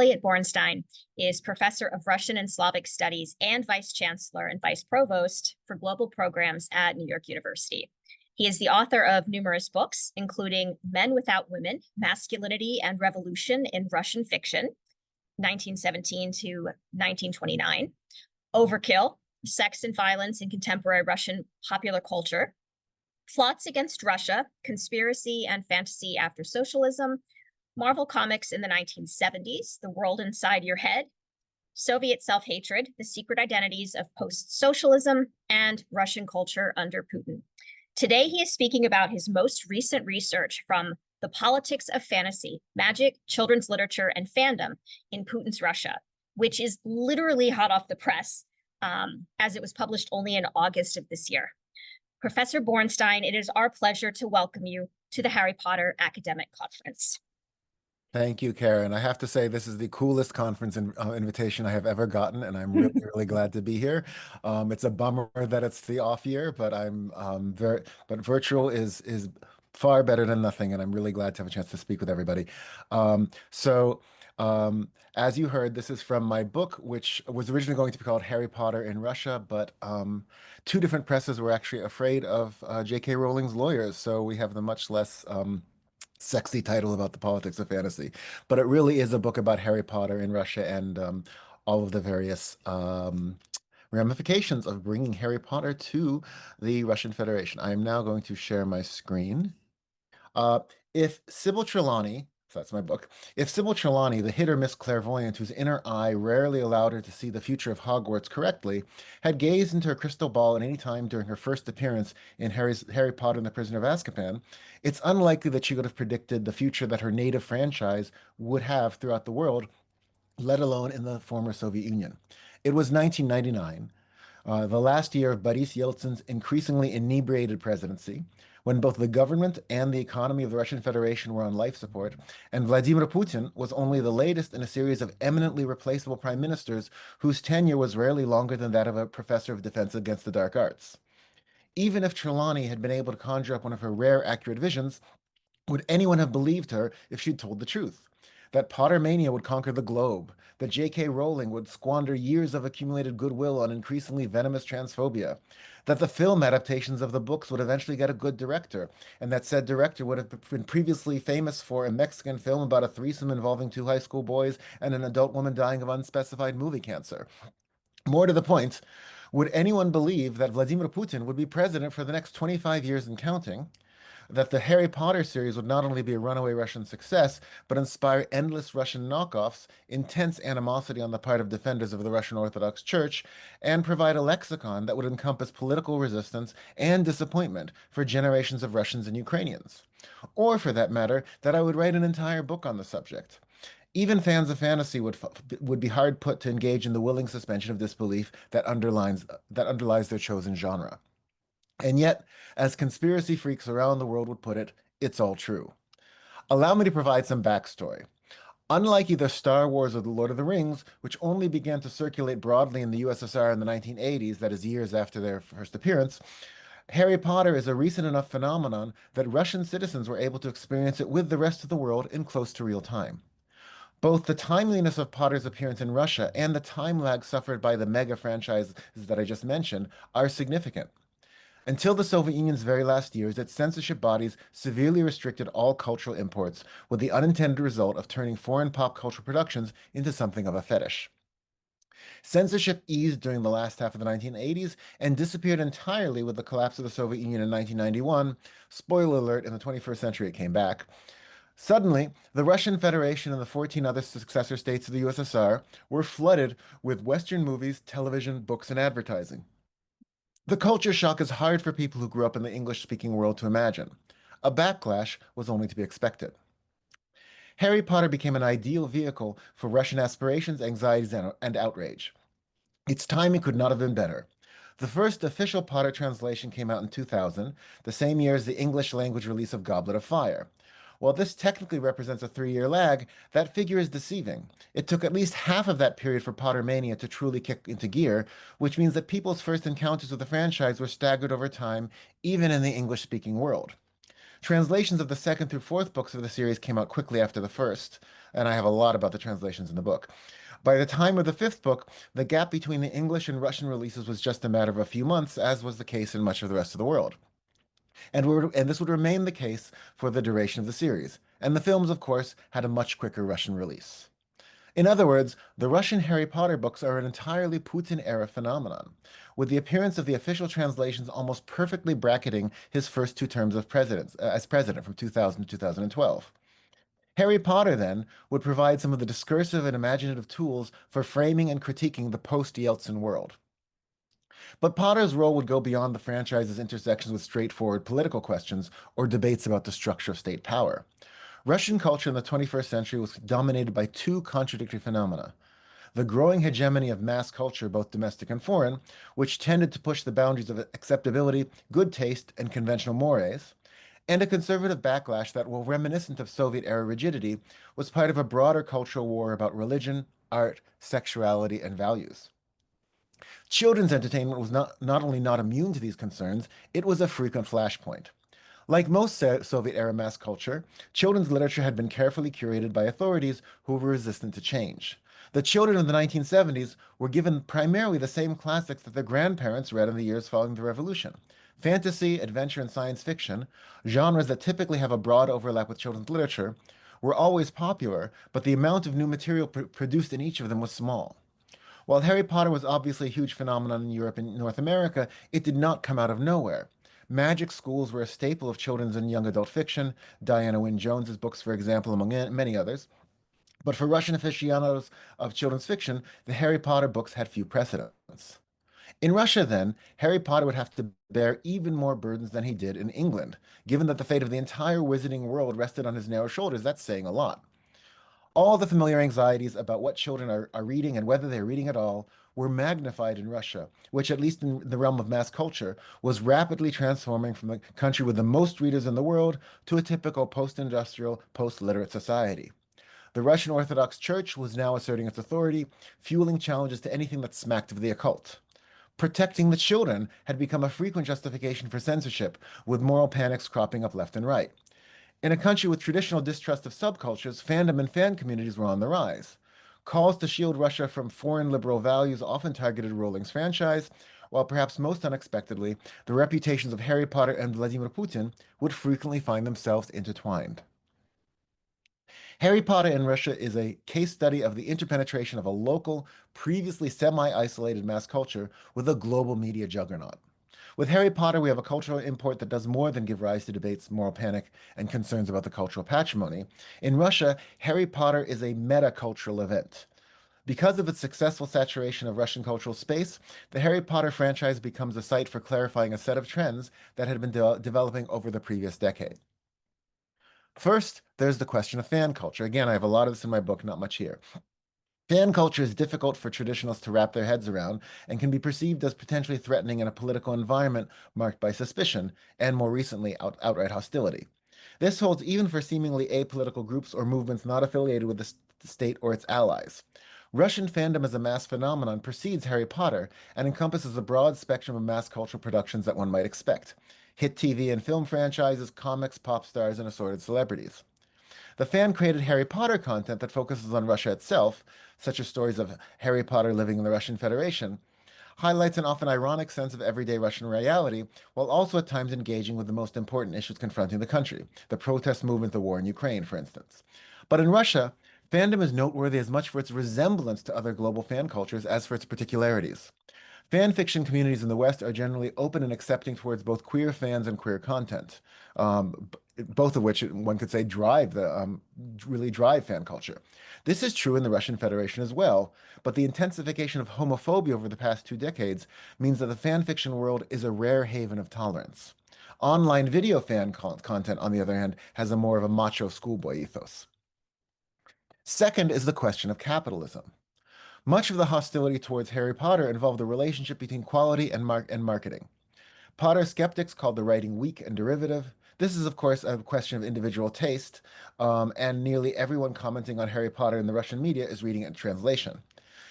Eliot Borenstein is professor of Russian and Slavic studies and vice chancellor and vice provost for global programs at New York University. He is the author of numerous books, including Men Without Women, Masculinity and Revolution in Russian Fiction, 1917 to 1929, Overkill, Sex and Violence in Contemporary Russian Popular Culture, Plots Against Russia, Conspiracy and Fantasy After Socialism, Marvel Comics in the 1970s, The World Inside Your Head, Soviet Self-Hatred, The Secret Identities of Post-Socialism, and Russian Culture Under Putin. Today, he is speaking about his most recent research from The Politics of Fantasy, Magic, Children's Literature, and Fandom in Putin's Russia, which is literally hot off the press, as it was published only in August of this year. Professor Borenstein, it is our pleasure to welcome you to the Harry Potter Academic Conference. Thank you, Karen. I have to say this is the coolest conference invitation I have ever gotten, and I'm really, really glad to be here. It's a bummer that it's the off year, but but virtual is far better than nothing, and I'm really glad to have a chance to speak with everybody. As you heard, this is from my book, which was originally going to be called Harry Potter in Russia, but two different presses were actually afraid of J.K. Rowling's lawyers, so we have the much less sexy title about the politics of fantasy. But it really is a book about Harry Potter in Russia and all of the various ramifications of bringing Harry Potter to the Russian Federation. I am now going to share my screen. If Sybil Trelawney, so that's my book, if Sybil Trelawney, the hit or miss clairvoyant whose inner eye rarely allowed her to see the future of Hogwarts correctly, had gazed into her crystal ball at any time during her first appearance in Harry Potter and the Prisoner of Azkaban, it's unlikely that she could have predicted the future that her native franchise would have throughout the world, let alone in the former Soviet Union. It was 1999, the last year of Boris Yeltsin's increasingly inebriated presidency, when both the government and the economy of the Russian Federation were on life support, and Vladimir Putin was only the latest in a series of eminently replaceable prime ministers whose tenure was rarely longer than that of a professor of defense against the dark arts. Even if Trelawney had been able to conjure up one of her rare accurate visions, would anyone have believed her if she'd told the truth? That Pottermania would conquer the globe, that J.K. Rowling would squander years of accumulated goodwill on increasingly venomous transphobia, that the film adaptations of the books would eventually get a good director, and that said director would have been previously famous for a Mexican film about a threesome involving two high school boys and an adult woman dying of unspecified movie cancer. More to the point, would anyone believe that Vladimir Putin would be president for the next 25 years and counting? That the Harry Potter series would not only be a runaway Russian success, but inspire endless Russian knockoffs, intense animosity on the part of defenders of the Russian Orthodox Church, and provide a lexicon that would encompass political resistance and disappointment for generations of Russians and Ukrainians. Or, for that matter, that I would write an entire book on the subject. Even fans of fantasy would be hard put to engage in the willing suspension of disbelief that underlies their chosen genre. And yet, as conspiracy freaks around the world would put it, it's all true. Allow me to provide some backstory. Unlike either Star Wars or The Lord of the Rings, which only began to circulate broadly in the USSR in the 1980s, that is years after their first appearance, Harry Potter is a recent enough phenomenon that Russian citizens were able to experience it with the rest of the world in close to real time. Both the timeliness of Potter's appearance in Russia and the time lag suffered by the mega franchises that I just mentioned are significant. Until the Soviet Union's very last years, its censorship bodies severely restricted all cultural imports, with the unintended result of turning foreign pop culture productions into something of a fetish. Censorship eased during the last half of the 1980s and disappeared entirely with the collapse of the Soviet Union in 1991. Spoiler alert, in the 21st century it came back. Suddenly, the Russian Federation and the 14 other successor states of the USSR were flooded with Western movies, television, books, and advertising. The culture shock is hard for people who grew up in the English-speaking world to imagine. A backlash was only to be expected. Harry Potter became an ideal vehicle for Russian aspirations, anxieties, and outrage. Its timing could not have been better. The first official Potter translation came out in 2000, the same year as the English language release of Goblet of Fire. While this technically represents a 3-year lag, that figure is deceiving. It took at least half of that period for Pottermania to truly kick into gear, which means that people's first encounters with the franchise were staggered over time, even in the English-speaking world. Translations of the second through fourth books of the series came out quickly after the first, and I have a lot about the translations in the book. By the time of the fifth book, the gap between the English and Russian releases was just a matter of a few months, as was the case in much of the rest of the world. And this would remain the case for the duration of the series. And the films, of course, had a much quicker Russian release. In other words, the Russian Harry Potter books are an entirely Putin-era phenomenon, with the appearance of the official translations almost perfectly bracketing his first two terms of as president from 2000 to 2012. Harry Potter, then, would provide some of the discursive and imaginative tools for framing and critiquing the post-Yeltsin world. But Potter's role would go beyond the franchise's intersections with straightforward political questions or debates about the structure of state power. Russian culture in the 21st century was dominated by two contradictory phenomena: the growing hegemony of mass culture, both domestic and foreign, which tended to push the boundaries of acceptability, good taste, and conventional mores, and a conservative backlash that, while reminiscent of Soviet-era rigidity, was part of a broader cultural war about religion, art, sexuality, and values. Children's entertainment was not only not immune to these concerns, it was a frequent flashpoint. Like most Soviet-era mass culture, children's literature had been carefully curated by authorities who were resistant to change. The children of the 1970s were given primarily the same classics that their grandparents read in the years following the revolution. Fantasy, adventure, and science fiction, genres that typically have a broad overlap with children's literature, were always popular, but the amount of new material produced in each of them was small. While Harry Potter was obviously a huge phenomenon in Europe and North America, it did not come out of nowhere. Magic schools were a staple of children's and young adult fiction, Diana Wynne Jones's books, for example, among many others. But for Russian aficionados of children's fiction, the Harry Potter books had few precedents. In Russia, then, Harry Potter would have to bear even more burdens than he did in England. Given that the fate of the entire wizarding world rested on his narrow shoulders, that's saying a lot. All the familiar anxieties about what children are reading and whether they're reading at all were magnified in Russia, which, at least in the realm of mass culture, was rapidly transforming from the country with the most readers in the world to a typical post-industrial, post-literate society. The Russian Orthodox Church was now asserting its authority, fueling challenges to anything that smacked of the occult. Protecting the children had become a frequent justification for censorship, with moral panics cropping up left and right. In a country with traditional distrust of subcultures, fandom and fan communities were on the rise. Calls to shield Russia from foreign liberal values often targeted Rowling's franchise, while perhaps most unexpectedly, the reputations of Harry Potter and Vladimir Putin would frequently find themselves intertwined. Harry Potter in Russia is a case study of the interpenetration of a local, previously semi-isolated mass culture with a global media juggernaut. With Harry Potter, we have a cultural import that does more than give rise to debates, moral panic, and concerns about the cultural patrimony. In Russia, Harry Potter is a meta-cultural event. Because of its successful saturation of Russian cultural space, the Harry Potter franchise becomes a site for clarifying a set of trends that had been developing over the previous decade. First, there's the question of fan culture. Again, I have a lot of this in my book, not much here. Fan culture is difficult for traditionalists to wrap their heads around and can be perceived as potentially threatening in a political environment marked by suspicion and, more recently, outright hostility. This holds even for seemingly apolitical groups or movements not affiliated with the state or its allies. Russian fandom as a mass phenomenon precedes Harry Potter and encompasses a broad spectrum of mass cultural productions that one might expect: hit TV and film franchises, comics, pop stars, and assorted celebrities. The fan-created Harry Potter content that focuses on Russia itself, such as stories of Harry Potter living in the Russian Federation, highlights an often ironic sense of everyday Russian reality, while also at times engaging with the most important issues confronting the country, the protest movement, the war in Ukraine, for instance. But in Russia, fandom is noteworthy as much for its resemblance to other global fan cultures as for its particularities. Fan fiction communities in the West are generally open and accepting towards both queer fans and queer content, both of which one could say really drive fan culture. This is true in the Russian Federation as well, but the intensification of homophobia over the past 2 decades means that the fan fiction world is a rare haven of tolerance. Online video fan content, on the other hand, has a more of a macho schoolboy ethos. Second is the question of capitalism. Much of the hostility towards Harry Potter involved the relationship between quality and marketing. Potter skeptics called the writing weak and derivative. This is, of course, a question of individual taste, and nearly everyone commenting on Harry Potter in the Russian media is reading it in translation.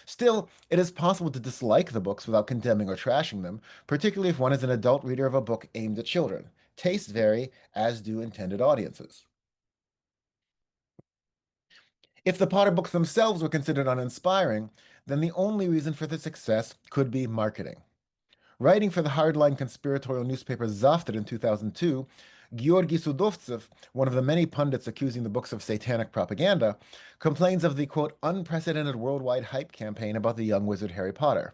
Still, it is possible to dislike the books without condemning or trashing them, particularly if one is an adult reader of a book aimed at children. tastes vary, as do intended audiences. If the Potter books themselves were considered uninspiring, then the only reason for their success could be marketing. Writing for the hardline conspiratorial newspaper Zavtr in 2002, Georgy Sudovtsev, one of the many pundits accusing the books of satanic propaganda, complains of the, quote, unprecedented worldwide hype campaign about the young wizard Harry Potter.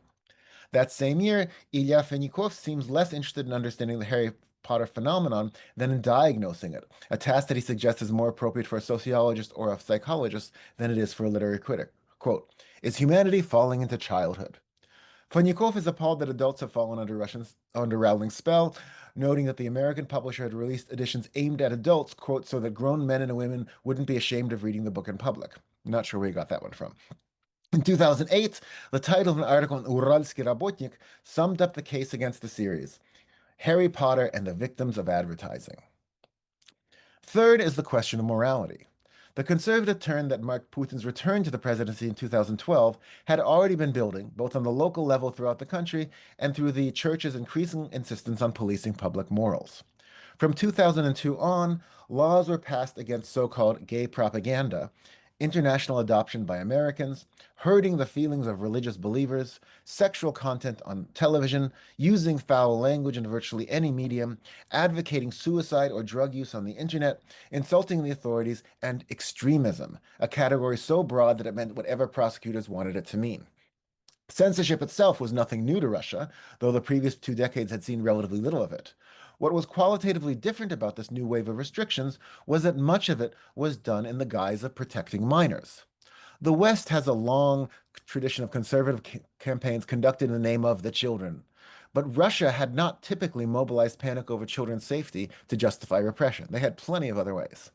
That same year, Ilya Fenikov seems less interested in understanding the Harry Potter phenomenon than in diagnosing it, a task that he suggests is more appropriate for a sociologist or a psychologist than it is for a literary critic. Quote, is humanity falling into childhood? Fenikov is appalled that adults have fallen under Rowling's spell, noting that the American publisher had released editions aimed at adults, quote, so that grown men and women wouldn't be ashamed of reading the book in public. Not sure where he got that one from. In 2008, the title of an article in Uralsky Rabotnik summed up the case against the series, Harry Potter and the Victims of Advertising. Third is the question of morality. The conservative turn that marked Putin's return to the presidency in 2012 had already been building, both on the local level throughout the country and through the church's increasing insistence on policing public morals. From 2002 on, laws were passed against so-called gay propaganda, international adoption by Americans, hurting the feelings of religious believers, sexual content on television, using foul language in virtually any medium, advocating suicide or drug use on the internet, insulting the authorities, and extremism, a category so broad that it meant whatever prosecutors wanted it to mean. Censorship itself was nothing new to Russia, though the previous 2 decades had seen relatively little of it. What was qualitatively different about this new wave of restrictions was that much of it was done in the guise of protecting minors. The West has a long tradition of conservative campaigns conducted in the name of the children, but Russia had not typically mobilized panic over children's safety to justify repression. They had plenty of other ways.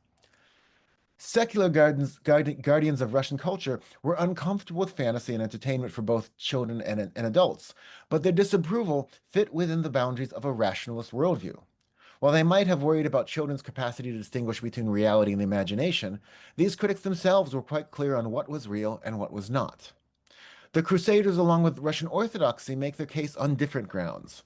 Secular guardians of Russian culture were uncomfortable with fantasy and entertainment for both children and adults, but their disapproval fit within the boundaries of a rationalist worldview. While they might have worried about children's capacity to distinguish between reality and the imagination, these critics themselves were quite clear on what was real and what was not. The Crusaders, along with Russian Orthodoxy, make their case on different grounds.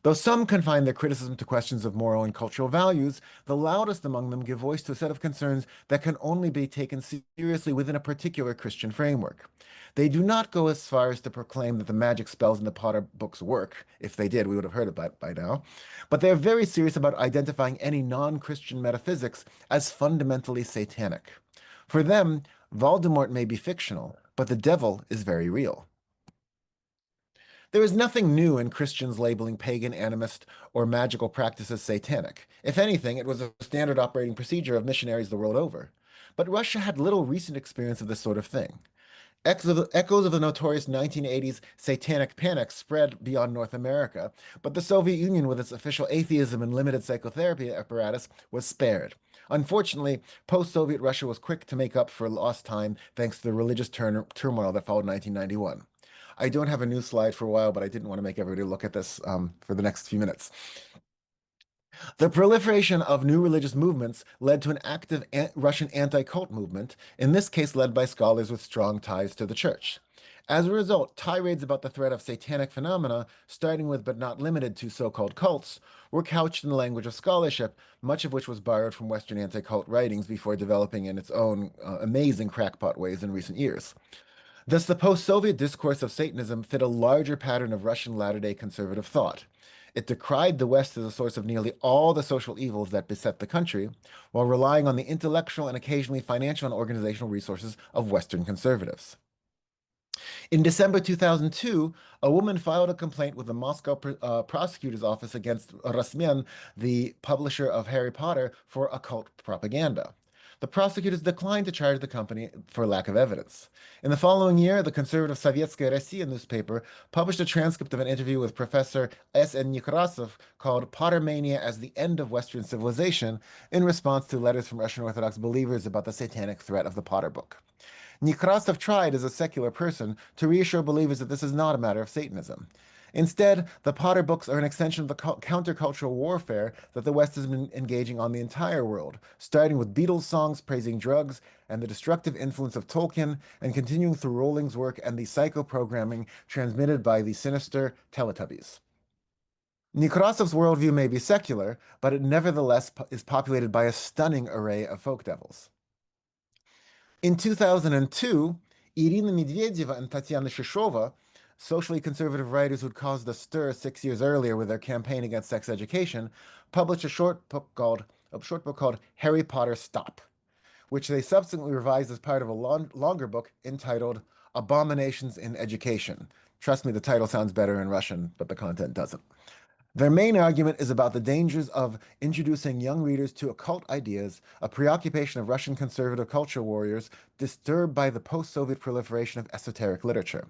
Though some confine their criticism to questions of moral and cultural values, the loudest among them give voice to a set of concerns that can only be taken seriously within a particular Christian framework. They do not go as far as to proclaim that the magic spells in the Potter books work. If they did, we would have heard about it by now. But they are very serious about identifying any non-Christian metaphysics as fundamentally satanic. For them, Voldemort may be fictional, but the devil is very real. There is nothing new in Christians labeling pagan, animist, or magical practices satanic. If anything, it was a standard operating procedure of missionaries the world over. But Russia had little recent experience of this sort of thing. Echoes of the notorious 1980s satanic panic spread beyond North America, but the Soviet Union, with its official atheism and limited psychotherapy apparatus, was spared. Unfortunately, post-Soviet Russia was quick to make up for lost time thanks to the religious turmoil that followed 1991. I don't have a new slide for a while, but I didn't want to make everybody look at this for the next few minutes. The proliferation of new religious movements led to an active Russian anti-cult movement, in this case led by scholars with strong ties to the church. As a result, tirades about the threat of satanic phenomena, starting with but not limited to so-called cults, were couched in the language of scholarship, much of which was borrowed from Western anti-cult writings before developing in its own amazing crackpot ways in recent years. Thus, the post-Soviet discourse of Satanism fit a larger pattern of Russian latter-day conservative thought. It decried the West as a source of nearly all the social evils that beset the country, while relying on the intellectual and occasionally financial and organizational resources of Western conservatives. In December 2002, a woman filed a complaint with the Moscow prosecutor's office against Rasmian, the publisher of Harry Potter, for occult propaganda. The prosecutors declined to charge the company for lack of evidence. In the following year, the conservative Sovetskaya Rossiya newspaper published a transcript of an interview with Professor S.N. Nekrasov called Pottermania as the End of Western Civilization, in response to letters from Russian Orthodox believers about the satanic threat of the Potter book. Nekrasov tried, as a secular person, to reassure believers that this is not a matter of Satanism. Instead, the Potter books are an extension of the countercultural warfare that the West has been engaging on the entire world, starting with Beatles songs praising drugs and the destructive influence of Tolkien, and continuing through Rowling's work and the psycho-programming transmitted by the sinister Teletubbies. Nekrasov's worldview may be secular, but it nevertheless is populated by a stunning array of folk devils. In 2002, Irina Medvedeva and Tatiana Shishova, socially conservative writers who'd caused a stir 6 years earlier with their campaign against sex education, published a short book called Harry Potter Stop, which they subsequently revised as part of a longer book entitled Abominations in Education. Trust me, the title sounds better in Russian, but the content doesn't. Their main argument is about the dangers of introducing young readers to occult ideas, a preoccupation of Russian conservative culture warriors disturbed by the post-Soviet proliferation of esoteric literature.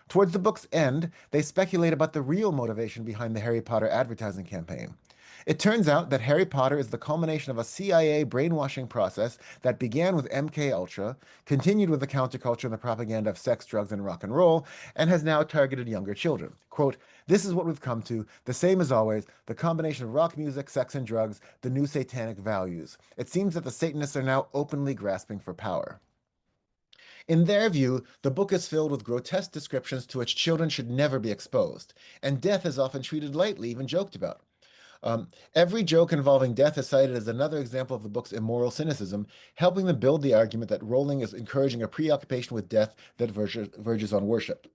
Towards the book's end, they speculate about the real motivation behind the Harry Potter advertising campaign. It turns out that Harry Potter is the culmination of a CIA brainwashing process that began with MK Ultra, continued with the counterculture and the propaganda of sex, drugs, and rock and roll, and has now targeted younger children. Quote, "This is what we've come to, the same as always, the combination of rock music, sex, and drugs, the new satanic values. It seems that the Satanists are now openly grasping for power." In their view, the book is filled with grotesque descriptions to which children should never be exposed, and death is often treated lightly, even joked about. Every joke involving death is cited as another example of the book's immoral cynicism, helping them build the argument that Rowling is encouraging a preoccupation with death that verges on worship.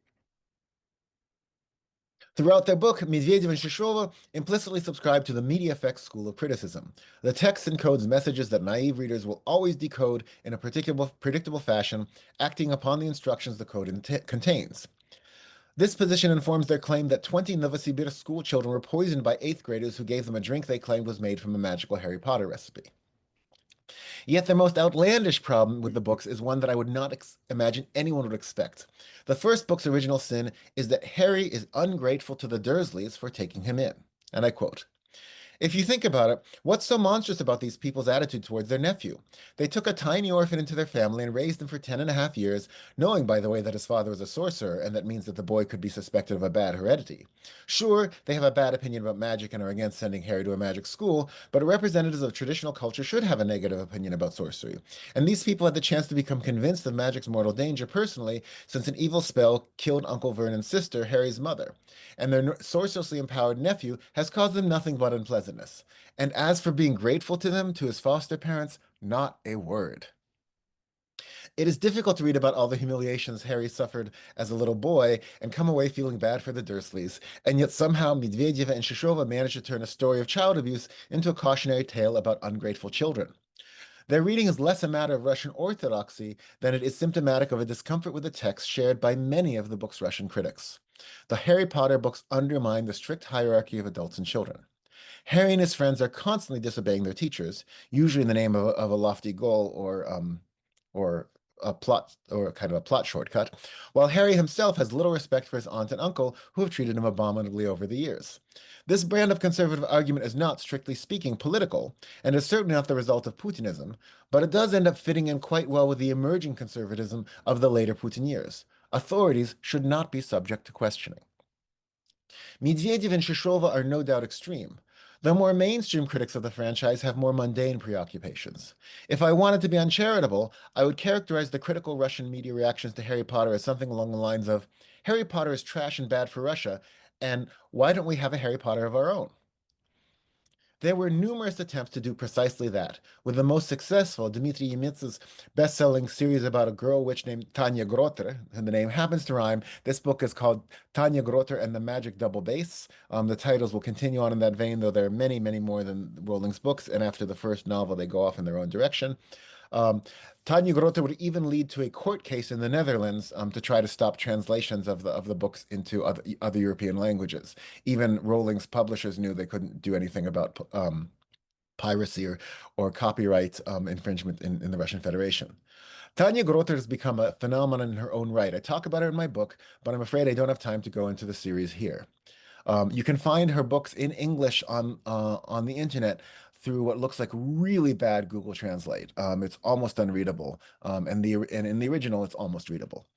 Throughout their book, Medvedev and Shishova implicitly subscribe to the media effects school of criticism. The text encodes messages that naive readers will always decode in a predictable fashion, acting upon the instructions the code contains. This position informs their claim that 20 Novosibirsk school children were poisoned by 8th graders who gave them a drink they claimed was made from a magical Harry Potter recipe. Yet the most outlandish problem with the books is one that I would not imagine anyone would expect. The first book's original sin is that Harry is ungrateful to the Dursleys for taking him in. And I quote, "If you think about it, what's so monstrous about these people's attitude towards their nephew? They took a tiny orphan into their family and raised him for 10.5 years, knowing, by the way, that his father was a sorcerer, and that means that the boy could be suspected of a bad heredity. Sure, they have a bad opinion about magic and are against sending Harry to a magic school, but representatives of traditional culture should have a negative opinion about sorcery. And these people had the chance to become convinced of magic's mortal danger personally, since an evil spell killed Uncle Vernon's sister, Harry's mother. And their sorcerously empowered nephew has caused them nothing but unpleasantness. And as for being grateful to them, to his foster parents, not a word." It is difficult to read about all the humiliations Harry suffered as a little boy and come away feeling bad for the Dursleys, and yet somehow Medvedeva and Shishova managed to turn a story of child abuse into a cautionary tale about ungrateful children. Their reading is less a matter of Russian orthodoxy than it is symptomatic of a discomfort with the text shared by many of the book's Russian critics. The Harry Potter books undermine the strict hierarchy of adults and children. Harry and his friends are constantly disobeying their teachers, usually in the name of a lofty goal or a plot or kind of a plot shortcut, while Harry himself has little respect for his aunt and uncle who have treated him abominably over the years. This brand of conservative argument is not, strictly speaking, political, and is certainly not the result of Putinism, but it does end up fitting in quite well with the emerging conservatism of the later Putin years. Authorities should not be subject to questioning. Medvedev and Shishova are no doubt extreme. The more mainstream critics of the franchise have more mundane preoccupations. If I wanted to be uncharitable, I would characterize the critical Russian media reactions to Harry Potter as something along the lines of, "Harry Potter is trash and bad for Russia, and why don't we have a Harry Potter of our own?" There were numerous attempts to do precisely that, with the most successful Dmitry Yemits's best-selling series about a girl witch named Tanya Grotter, and the name happens to rhyme. This book is called Tanya Grotter and the Magic Double Bass. The titles will continue on in that vein, though there are many, many more than Rowling's books, and after the first novel, they go off in their own direction. Um, Tanya Grotter would even lead to a court case in the Netherlands to try to stop translations of the books into other European languages. Even Rowling's publishers knew they couldn't do anything about piracy or copyright infringement in the Russian Federation. Tanya Grotter has become a phenomenon in her own right. I talk about her in my book, but I'm afraid I don't have time to go into the series here. You can find her books in English on the internet through what looks like really bad Google Translate. It's almost unreadable, and in the original, it's almost readable.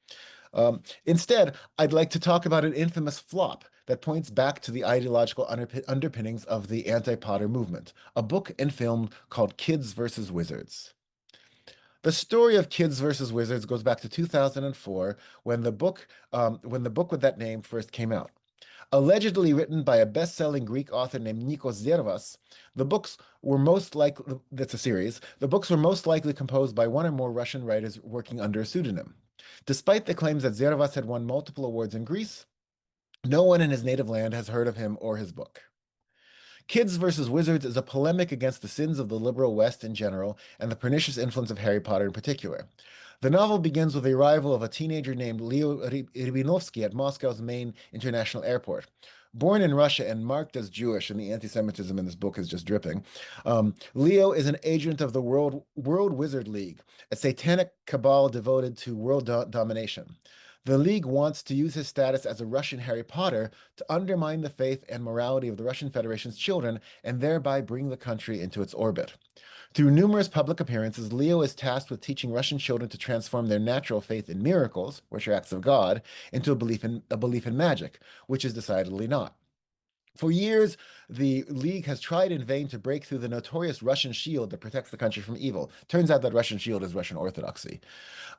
Instead, I'd like to talk about an infamous flop that points back to the ideological underpinnings of the anti-Potter movement, a book and film called Kids versus Wizards. The story of Kids versus Wizards goes back to 2004 when the book with that name first came out. Allegedly written by a best-selling Greek author named Nikos Zervas, the books were most likely, that's a series, the books were most likely composed by one or more Russian writers working under a pseudonym. Despite the claims that Zervas had won multiple awards in Greece, no one in his native land has heard of him or his book. Kids versus Wizards is a polemic against the sins of the liberal West in general and the pernicious influence of Harry Potter in particular. The novel begins with the arrival of a teenager named Leo Rybinovsky at Moscow's main international airport. Born in Russia and marked as Jewish, and the anti-Semitism in this book is just dripping, Leo is an agent of the World Wizard League, a satanic cabal devoted to world domination. The League wants to use his status as a Russian Harry Potter to undermine the faith and morality of the Russian Federation's children and thereby bring the country into its orbit. Through numerous public appearances, Leo is tasked with teaching Russian children to transform their natural faith in miracles, which are acts of God, into a belief in magic, which is decidedly not. For years, the League has tried in vain to break through the notorious Russian shield that protects the country from evil. Turns out that Russian shield is Russian Orthodoxy.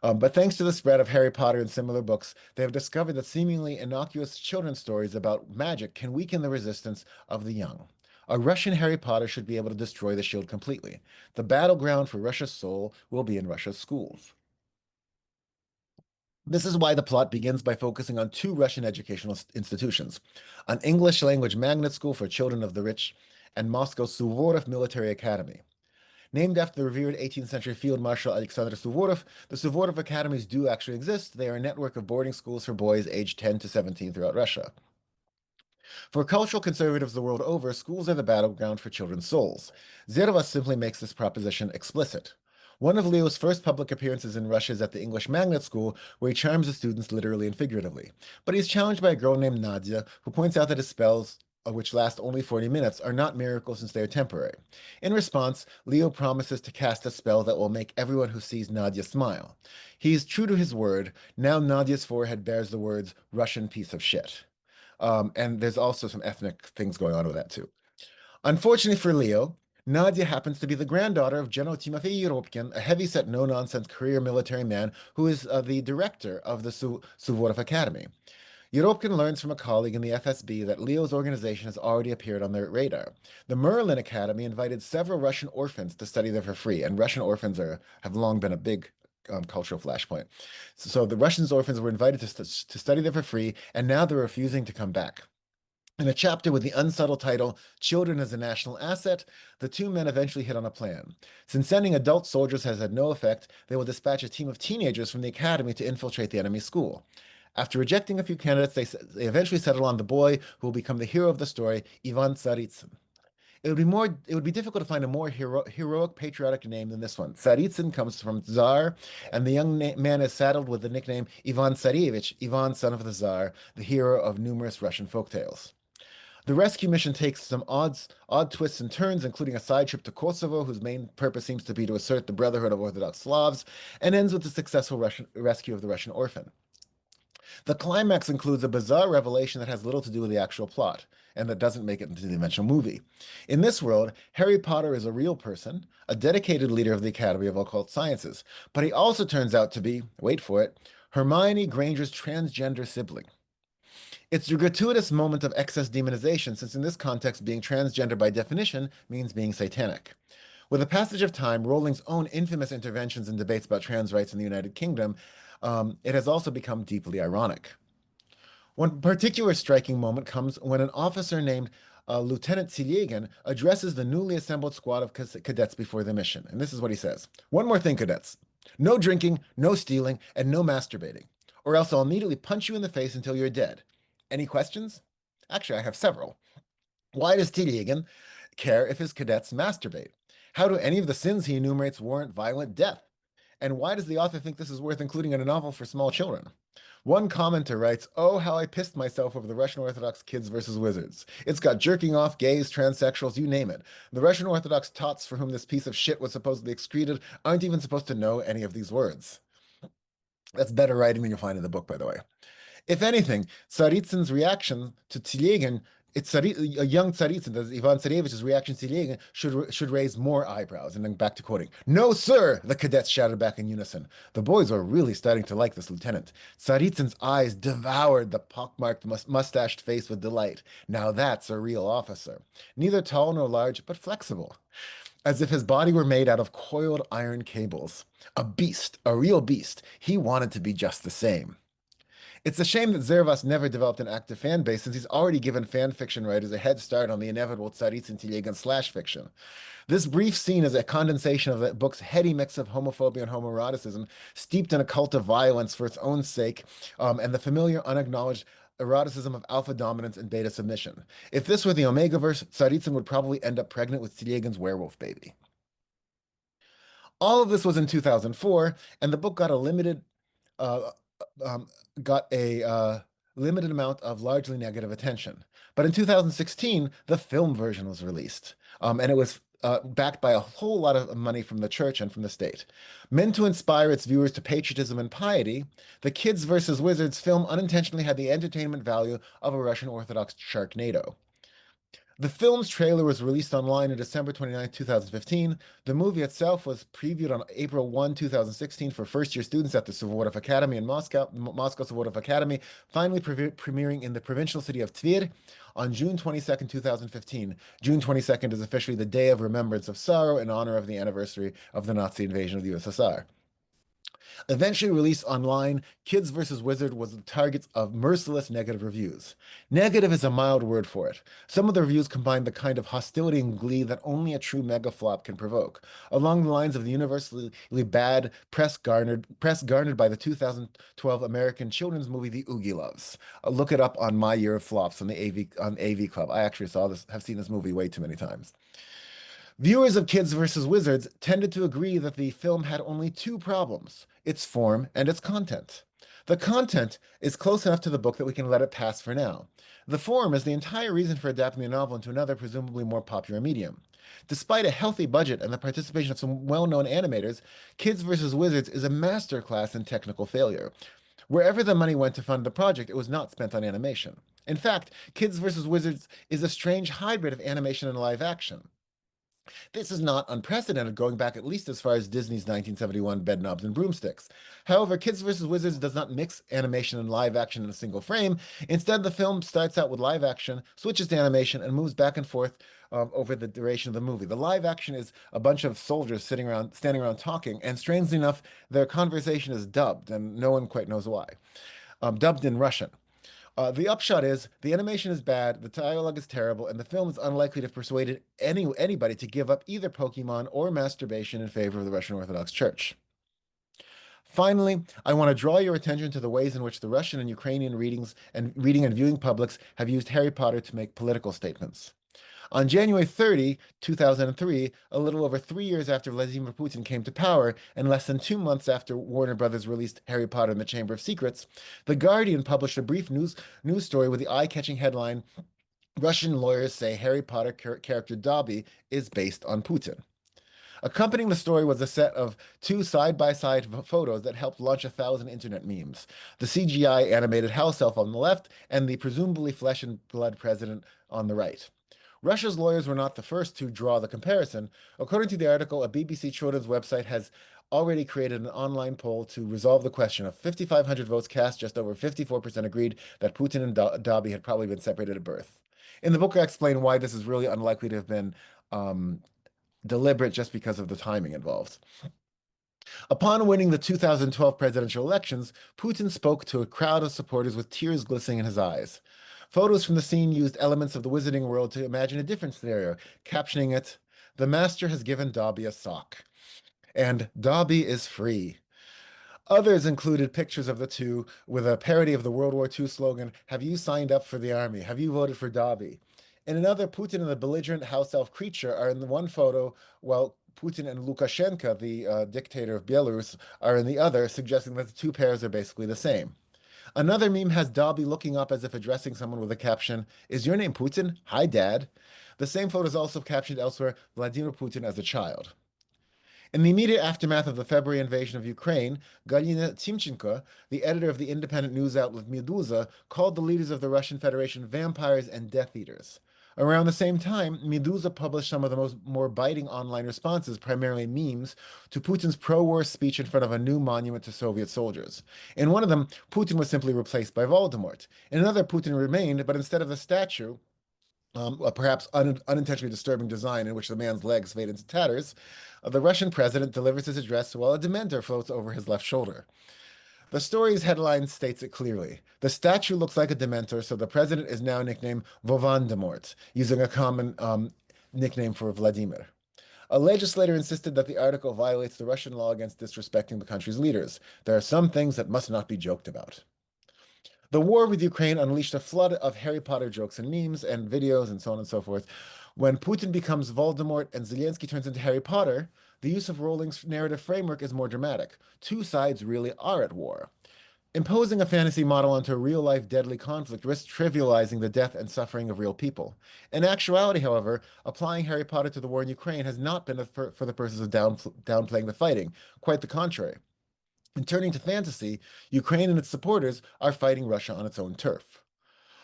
But thanks to the spread of Harry Potter and similar books, they have discovered that seemingly innocuous children's stories about magic can weaken the resistance of the young. A Russian Harry Potter should be able to destroy the shield completely. The battleground for Russia's soul will be in Russia's schools. This is why the plot begins by focusing on two Russian educational institutions, an English language magnet school for children of the rich, and Moscow's Suvorov Military Academy. Named after the revered 18th century Field Marshal Alexander Suvorov, the Suvorov Academies do actually exist. They are a network of boarding schools for boys aged 10 to 17 throughout Russia. For cultural conservatives the world over, schools are the battleground for children's souls. Zervas simply makes this proposition explicit. One of Leo's first public appearances in Russia is at the English Magnet School, where he charms the students literally and figuratively. But he's challenged by a girl named Nadia, who points out that his spells, which last only 40 minutes, are not miracles since they are temporary. In response, Leo promises to cast a spell that will make everyone who sees Nadia smile. He is true to his word. Now Nadia's forehead bears the words, Russian piece of shit. And there's also some ethnic things going on with that too. Unfortunately for Leo, Nadia happens to be the granddaughter of General Timofey Yeropkin, a heavy-set, no-nonsense career military man who is the director of the Suvorov Academy. Yeropkin learns from a colleague in the FSB that Leo's organization has already appeared on their radar. The Merlin Academy invited several Russian orphans to study there for free, and Russian orphans have long been a big cultural flashpoint. So the Russian orphans were invited to study there for free, and now they're refusing to come back. In a chapter with the unsubtle title, Children as a National Asset, the two men eventually hit on a plan. Since sending adult soldiers has had no effect, they will dispatch a team of teenagers from the academy to infiltrate the enemy school. After rejecting a few candidates, they eventually settle on the boy who will become the hero of the story, Ivan Tsaritsyn. It would be difficult to find a more heroic patriotic name than this one. Tsaritsyn comes from Tsar, and the young man is saddled with the nickname Ivan Tsarevich, Ivan, son of the Tsar, the hero of numerous Russian folktales. The rescue mission takes some odd twists and turns, including a side trip to Kosovo, whose main purpose seems to be to assert the brotherhood of Orthodox Slavs, and ends with the successful rescue of the Russian orphan. The climax includes a bizarre revelation that has little to do with the actual plot, and that doesn't make it into the eventual movie. In this world, Harry Potter is a real person, a dedicated leader of the Academy of Occult Sciences, but he also turns out to be, wait for it, Hermione Granger's transgender sibling. It's a gratuitous moment of excess demonization, since in this context, being transgender by definition means being satanic. With the passage of time, Rowling's own infamous interventions in debates about trans rights in the United Kingdom, it has also become deeply ironic. One particular striking moment comes when an officer named Lieutenant Telyagin addresses the newly assembled squad of cadets before the mission. And this is what he says. One more thing, cadets. No drinking, no stealing, and no masturbating, or else I'll immediately punch you in the face until you're dead. Any questions? Actually, I have several. Why does Telyagin care if his cadets masturbate? How do any of the sins he enumerates warrant violent death? And why does the author think this is worth including in a novel for small children? One commenter writes, "Oh, how I pissed myself over the Russian Orthodox Kids versus Wizards. It's got jerking off, gays, transsexuals, you name it. The Russian Orthodox tots for whom this piece of shit was supposedly excreted aren't even supposed to know any of these words." That's better writing than you'll find in the book, by the way. If anything, Tsaritsyn's reaction to Telyagin a young Tsaritsyn, as Ivan Tsarevich's reaction to Silegin should raise more eyebrows. And then back to quoting, "No, sir," the cadets shouted back in unison. The boys were really starting to like this lieutenant. Tsaritsyn's eyes devoured the pockmarked mustached face with delight. Now that's a real officer. Neither tall nor large, but flexible, as if his body were made out of coiled iron cables. A beast, a real beast. He wanted to be just the same. It's a shame that Zervas never developed an active fan base, since he's already given fan fiction writers a head start on the inevitable Tsaritsyn Telegin slash fiction. This brief scene is a condensation of the book's heady mix of homophobia and homoeroticism, steeped in a cult of violence for its own sake, and the familiar, unacknowledged eroticism of alpha dominance and beta submission. If this were the Omegaverse, Tsaritsyn would probably end up pregnant with Telegin's werewolf baby. All of this was in 2004, and the book uh, got a limited amount of largely negative attention. But in 2016, the film version was released, and it was backed by a whole lot of money from the church and from the state. Meant to inspire its viewers to patriotism and piety, the Kids vs. Wizards film unintentionally had the entertainment value of a Russian Orthodox Sharknado. The film's trailer was released online on December 29, 2015. The movie itself was previewed on April 1, 2016 for first-year students at the Suvorov Academy in Moscow, Moscow Suvorov Academy, finally premiering in the provincial city of Tver on June 22, 2015. June 22nd is officially the Day of Remembrance of Sorrow in honor of the anniversary of the Nazi invasion of the USSR. Eventually released online, Kids vs. Wizard was the target of merciless negative reviews. Negative is a mild word for it. Some of the reviews combined the kind of hostility and glee that only a true mega flop can provoke, along the lines of the universally bad press garnered by the 2012 American children's movie The Oogie Loves. Look it up on my year of flops on the AV Club. I actually have seen this movie way too many times. Viewers of Kids vs. Wizards tended to agree that the film had only two problems: its form and its content. The content is close enough to the book that we can let it pass for now. The form is the entire reason for adapting the novel into another, presumably more popular medium. Despite a healthy budget and the participation of some well-known animators, Kids vs. Wizards is a masterclass in technical failure. Wherever the money went to fund the project, it was not spent on animation. In fact, Kids vs. Wizards is a strange hybrid of animation and live action. This is not unprecedented, going back at least as far as Disney's 1971 Bedknobs and Broomsticks. However, Kids vs. Wizards does not mix animation and live action in a single frame. Instead, the film starts out with live action, switches to animation, and moves back and forth over the duration of the movie. The live action is a bunch of soldiers standing around talking, and strangely enough, their conversation is dubbed, and no one quite knows why. Dubbed in Russian. The upshot is the animation is bad, the dialogue is terrible, and the film is unlikely to have persuaded anybody to give up either Pokemon or masturbation in favor of the Russian Orthodox Church. Finally, I want to draw your attention to the ways in which the Russian and Ukrainian reading and viewing publics have used Harry Potter to make political statements. On January 30, 2003, a little over 3 years after Vladimir Putin came to power, and less than 2 months after Warner Brothers released Harry Potter and the Chamber of Secrets, The Guardian published a brief news story with the eye-catching headline, "Russian lawyers say Harry Potter character Dobby is based on Putin." Accompanying the story was a set of two side-by-side photos that helped launch 1,000 internet memes. The CGI animated house elf on the left and the presumably flesh and blood president on the right. Russia's lawyers were not the first to draw the comparison. According to the article, a BBC Children's website has already created an online poll to resolve the question. Of 5,500 votes cast, just over 54% agreed that Putin and Dobby had probably been separated at birth. In the book, I explain why this is really unlikely to have been deliberate, just because of the timing involved. Upon winning the 2012 presidential elections, Putin spoke to a crowd of supporters with tears glistening in his eyes. Photos from the scene used elements of the wizarding world to imagine a different scenario, captioning it, "The master has given Dobby a sock," and "Dobby is free." Others included pictures of the two with a parody of the World War II slogan, "Have you signed up for the army? Have you voted for Dobby?" In another, Putin and the belligerent house elf creature are in the one photo, while Putin and Lukashenko, the dictator of Belarus, are in the other, suggesting that the two pairs are basically the same. Another meme has Dobby looking up as if addressing someone with a caption, "Is your name Putin? Hi, Dad." The same photo is also captioned elsewhere, "Vladimir Putin as a child." In the immediate aftermath of the February invasion of Ukraine, Galina Timchenko, the editor of the independent news outlet Meduza, called the leaders of the Russian Federation vampires and Death Eaters. Around the same time, Meduza published some of the more biting online responses, primarily memes, to Putin's pro-war speech in front of a new monument to Soviet soldiers. In one of them, Putin was simply replaced by Voldemort. In another, Putin remained, but instead of the statue, a perhaps unintentionally disturbing design in which the man's legs fade into tatters, the Russian president delivers his address while a Dementor floats over his left shoulder. The story's headline states it clearly. The statue looks like a Dementor, so the president is now nicknamed Vovandemort, using a common nickname for Vladimir. A legislator insisted that the article violates the Russian law against disrespecting the country's leaders. There are some things that must not be joked about. The war with Ukraine unleashed a flood of Harry Potter jokes and memes and videos and so on and so forth. When Putin becomes Voldemort and Zelensky turns into Harry Potter, the use of Rowling's narrative framework is more dramatic. Two sides really are at war. Imposing a fantasy model onto a real-life deadly conflict risks trivializing the death and suffering of real people. In actuality, however, applying Harry Potter to the war in Ukraine has not been for the purpose of downplaying the fighting. Quite the contrary. In turning to fantasy, Ukraine and its supporters are fighting Russia on its own turf.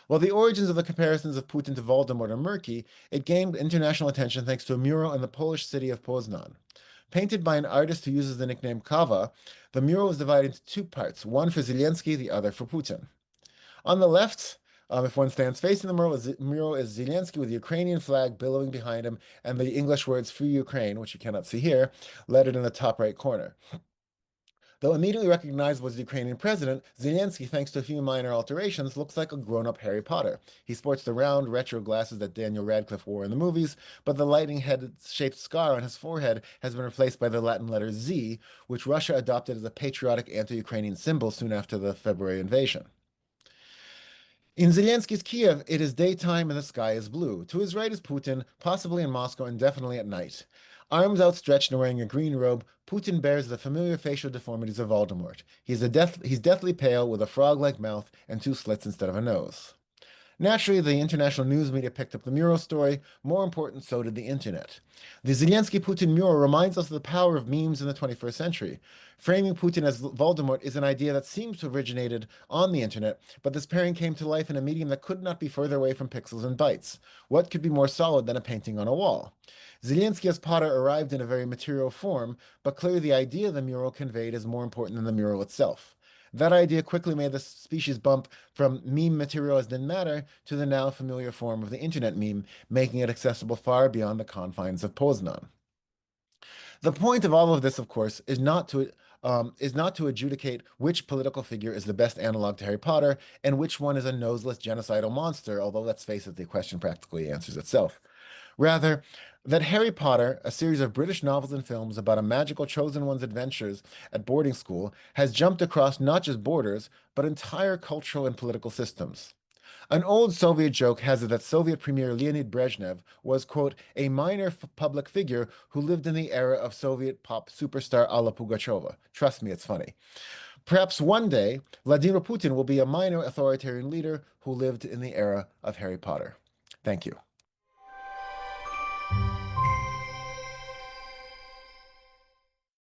While the origins of the comparisons of Putin to Voldemort are murky, it gained international attention thanks to a mural in the Polish city of Poznan. Painted by an artist who uses the nickname Kava, the mural is divided into two parts, one for Zelensky, the other for Putin. On the left, if one stands facing the mural is Zelensky with the Ukrainian flag billowing behind him and the English words "Free Ukraine," which you cannot see here, lettered in the top right corner. Though immediately recognizable as the Ukrainian president, Zelensky, thanks to a few minor alterations, looks like a grown-up Harry Potter. He sports the round, retro glasses that Daniel Radcliffe wore in the movies, but the lightning-head-shaped scar on his forehead has been replaced by the Latin letter Z, which Russia adopted as a patriotic anti-Ukrainian symbol soon after the February invasion. In Zelensky's Kiev, it is daytime and the sky is blue. To his right is Putin, possibly in Moscow and definitely at night. Arms outstretched and wearing a green robe, Putin bears the familiar facial deformities of Voldemort. He's deathly pale with a frog-like mouth and two slits instead of a nose. Naturally, the international news media picked up the mural story. More important, so did the internet. The Zelensky-Putin mural reminds us of the power of memes in the 21st century. Framing Putin as Voldemort is an idea that seems to have originated on the internet, but this pairing came to life in a medium that could not be further away from pixels and bytes. What could be more solid than a painting on a wall? Zelensky as Potter arrived in a very material form, but clearly the idea the mural conveyed is more important than the mural itself. That idea quickly made the species bump from meme material as didn't matter to the now familiar form of the internet meme, making it accessible far beyond the confines of Poznan. The point of all of this, of course, is not to adjudicate which political figure is the best analog to Harry Potter and which one is a noseless genocidal monster, although let's face it, the question practically answers itself. Rather, that Harry Potter, a series of British novels and films about a magical chosen one's adventures at boarding school, has jumped across not just borders, but entire cultural and political systems. An old Soviet joke has it that Soviet Premier Leonid Brezhnev was, quote, a minor public figure who lived in the era of Soviet pop superstar Alla Pugacheva. Trust me, it's funny. Perhaps one day, Vladimir Putin will be a minor authoritarian leader who lived in the era of Harry Potter. Thank you.